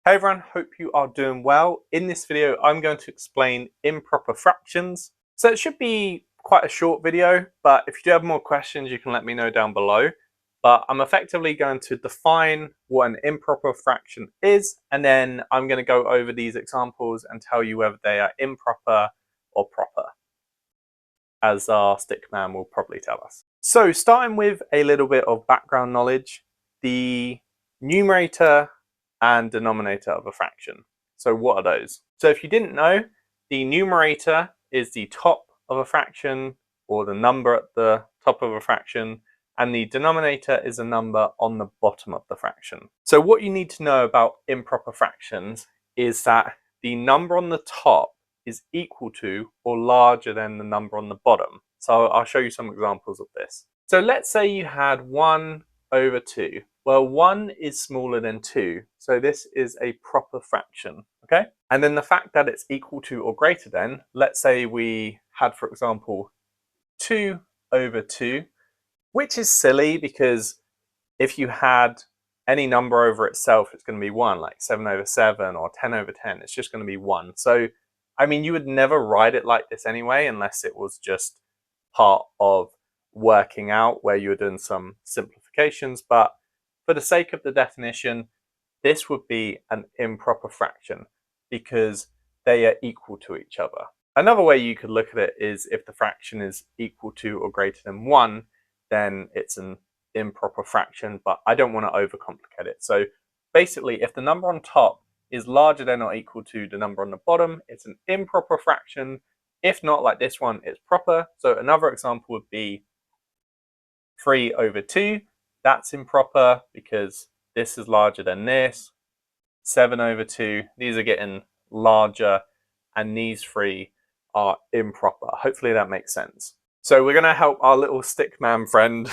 Hey everyone, hope you are doing well. In this video, I'm going to explain improper fractions. So it should be quite a short video, but if you do have more questions, you can let me know down below. But I'm effectively going to define what an improper fraction is, and then I'm going to go over these examples and tell you whether they are improper or proper, as our stick man will probably tell us. So starting with a little bit of background knowledge, the numerator and denominator of a fraction. So what are those? So if you didn't know, the numerator is the top of a fraction or the number at the top of a fraction, and the denominator is a number on the bottom of the fraction. So what you need to know about improper fractions is that the number on the top is equal to or larger than the number on the bottom. So I'll show you some examples of this. So let's say you had 1 over 2. Well, 1 is smaller than 2, so this is a proper fraction, okay? And then the fact that it's equal to or greater than, let's say we had, for example, 2 over 2, which is silly because if you had any number over itself, it's going to be 1, like 7 over 7 or 10 over 10, it's just going to be 1. So, I mean, you would never write it like this anyway, unless it was just part of working out where you were doing some simplifications, but for the sake of the definition, this would be an improper fraction because they are equal to each other. Another way you could look at it is if the fraction is equal to or greater than 1, then it's an improper fraction, but I don't want to overcomplicate it. So basically, if the number on top is larger than or equal to the number on the bottom, it's an improper fraction. If not, like this one, it's proper. So another example would be 3 over 2. That's improper because this is larger than this. 7 over 2, these are getting larger, and these three are improper. Hopefully that makes sense. So we're going to help our little stickman friend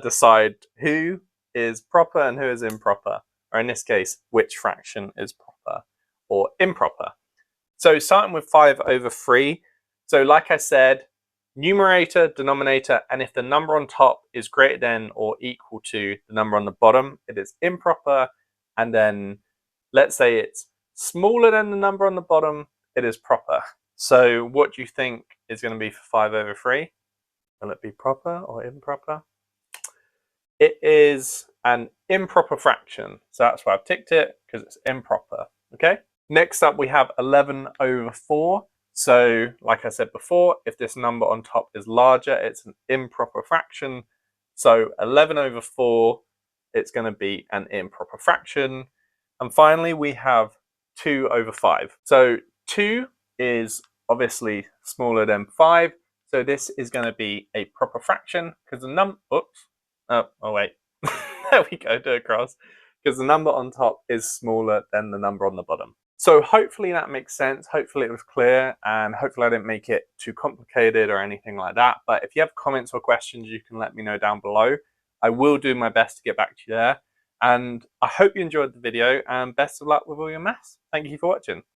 decide who is proper and who is improper, or in this case, which fraction is proper or improper. So starting with 5 over 3. So like I said, numerator, denominator, and if the number on top is greater than or equal to the number on the bottom, it is improper. And then let's say it's smaller than the number on the bottom, it is proper. So what do you think is going to be for 5 over 3? Will it be proper or improper? It is an improper fraction. So that's why I've ticked it, because it's improper. Okay. Next up, we have 11 over 4. So, like I said before, if this number on top is larger, it's an improper fraction. So 11 over 4, it's going to be an improper fraction. And finally, we have 2 over 5. So 2 is obviously smaller than 5. So this is going to be a proper fraction because the number, oh wait, there we go, do it across. Because the number on top is smaller than the number on the bottom. So hopefully that makes sense. Hopefully it was clear, and hopefully I didn't make it too complicated or anything like that. But if you have comments or questions, you can let me know down below. I will do my best to get back to you there. And I hope you enjoyed the video, and best of luck with all your maths. Thank you for watching.